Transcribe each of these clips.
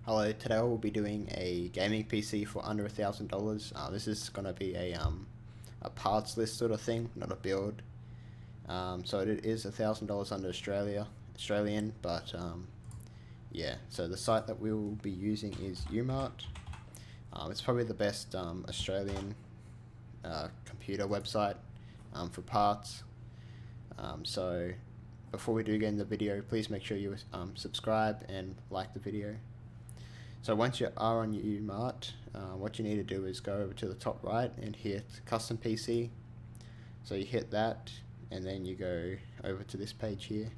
Hello, today we'll be doing a gaming PC for under $1,000. This is going to be a parts list sort of thing, not a build. So it is $1,000 under Australian, but yeah. So the site that we will be using is Umart. It's probably the best Australian computer website for parts. So before we do get in the video, please make sure you subscribe and like the video. So once you are on your Umart, what you need to do is go over to the top right and hit custom PC. So you hit that and then you go over to this page here.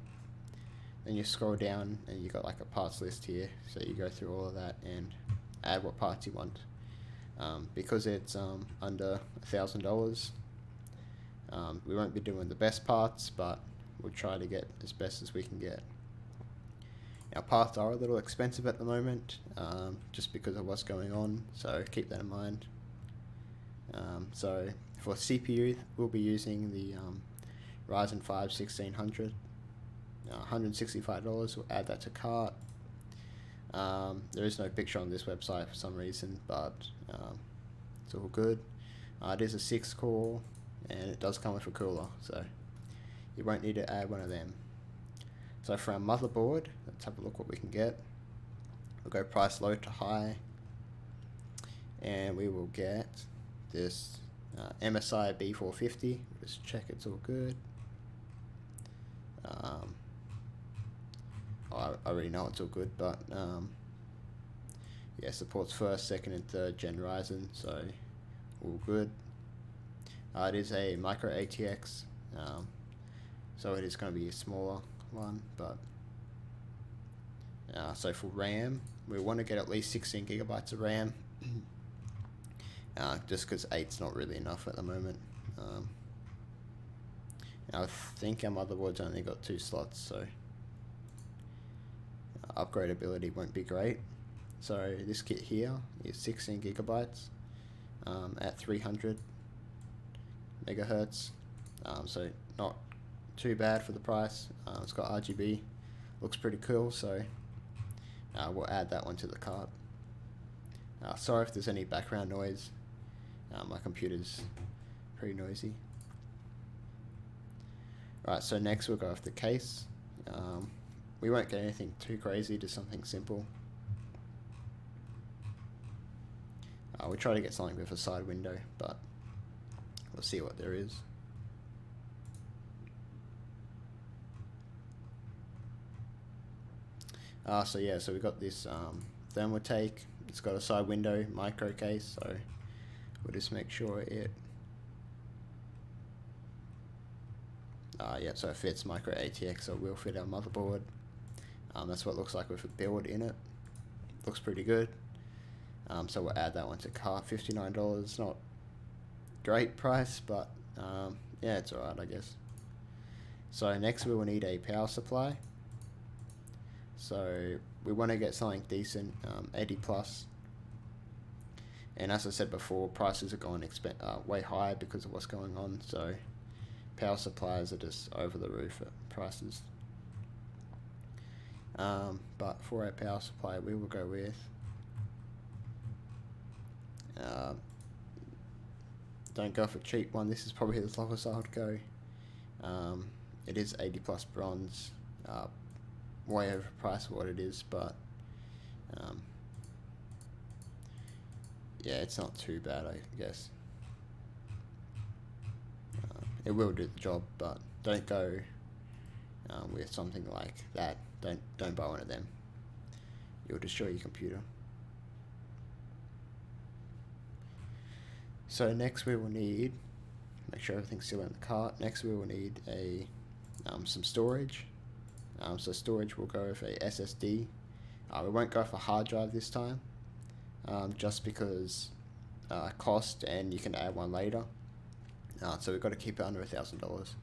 Then you scroll down and you got like a parts list here. So you go through all of that and add what parts you want. Because it's under $1,000, we won't be doing the best parts, but we'll try to get as best as we can get. Our parts are a little expensive at the moment, just because of what's going on, so keep that in mind. So for CPU, we'll be using the Ryzen 5 1600, $165. We'll add that to cart. There is no picture on this website for some reason, but it's all good. It is a 6-core, and it does come with a cooler, so you won't need to add one of them. So for our motherboard, let's have a look what we can get. We'll go price low to high, and we will get this MSI B450. Just check it's all good. I already know it's all good, but yeah, supports first, second, and third gen Ryzen, so all good. It is a micro ATX, so it is going to be a smaller one, but so for RAM, we want to get at least 16 gigabytes of RAM, just because 8's not really enough at the moment. I think our motherboard's only got 2 slots, so upgradability won't be great. So this kit here is 16 gigabytes at 300 megahertz, so not too bad for the price. It's got RGB, looks pretty cool, so we'll add that one to the cart. Sorry if there's any background noise, my computer's pretty noisy. Right, so next we'll go with the case. We won't get anything too crazy, just something simple. We try to get something with a side window, but we'll see what there is. So yeah, so we got this thermaltake. It's got a side window micro case, so we'll just make sure it yeah, so it fits micro ATX, so it will fit our motherboard. That's what it looks like with a build in it. Looks pretty good. So we'll add that one to cart. $59, not great price, but yeah, it's alright, I guess. So next we will need a power supply. So we want to get something decent, 80 plus. And as I said before, prices are going way high because of what's going on. So power supplies are just over the roof at prices. But for our power supply, we will go with don't go for a cheap one. This is probably the lowest I would go. It is 80 plus bronze. Way overpriced for what it is, but yeah, it's not too bad, I guess. It will do the job, but don't go with something like that. Don't buy one of them. You'll destroy your computer. So next we will need, make sure everything's still in the cart. Next we will need some storage. So storage will go with a SSD. We won't go for hard drive this time, just because cost, and you can add one later. So we've got to keep it under $1,000.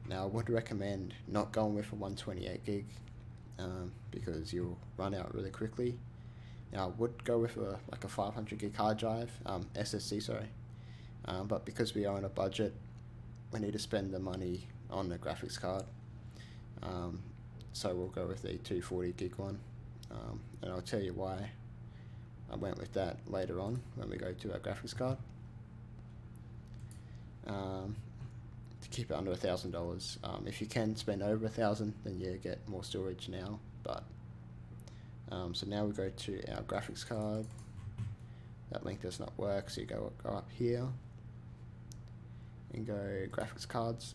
Now I would recommend not going with a 128 gig, because you'll run out really quickly. Now I would go with like a 500 gig hard drive, SSD, sorry. But because we are on a budget, we need to spend the money on the graphics card. So we'll go with the 240 gig one. and I'll tell you why I went with that later on when we go to our graphics card. To keep it under $1,000. If you can spend over $1,000, then yeah, get more storage now. But so now we go to our graphics card. That link does not work, so you go up here and go graphics cards,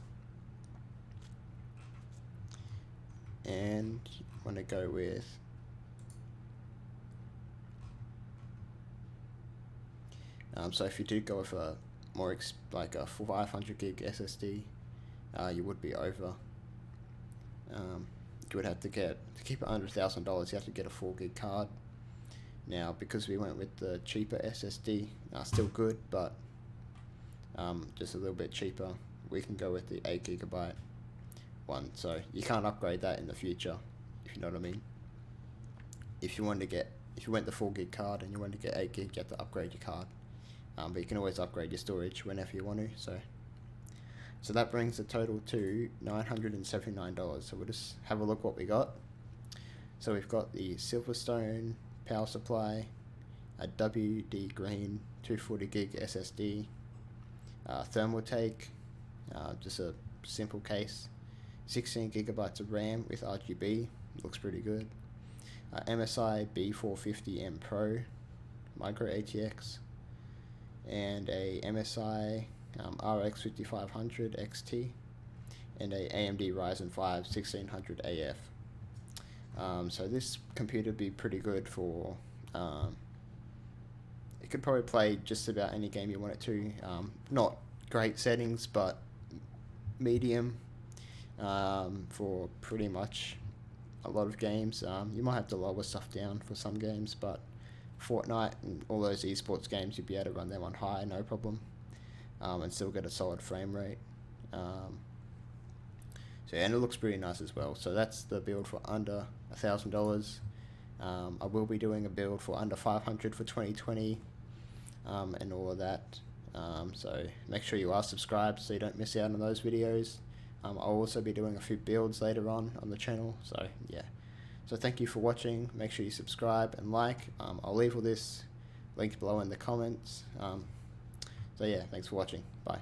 and you want to go with so if you do go with a more like a 500 gig SSD, you would be over. You would have to keep it under $1,000. You have to get a 4 gig card. Now, because we went with the cheaper SSD, still good, but just a little bit cheaper, we can go with the 8 gigabyte one. So you can't upgrade that in the future, if you know what I mean. If you went the 4 gig card and you wanted to get 8 gig, you have to upgrade your card. But you can always upgrade your storage whenever you want to. So that brings the total to $979. So we'll just have a look what we got. So we've got the Silverstone power supply, a WD Green 240 gig SSD, thermaltake, just a simple case, 16 gigabytes of RAM with RGB, looks pretty good, MSI B450M Pro, micro ATX, and a MSI RX 5500 XT, and a AMD Ryzen 5 1600 AF. So this computer would be pretty good for, it could probably play just about any game you want it to. Not great settings, but medium for pretty much a lot of games. You might have to lower stuff down for some games, but Fortnite and all those esports games, you'd be able to run them on high, no problem, and still get a solid frame rate. So yeah, and it looks pretty nice as well. So that's the build for under $1,000. I will be doing a build for under 500 for 2020, and all of that. So make sure you are subscribed so you don't miss out on those videos. I'll also be doing a few builds later on the channel. So yeah. So thank you for watching. Make sure you subscribe and like. I'll leave all this linked below in the comments. So yeah, thanks for watching. Bye.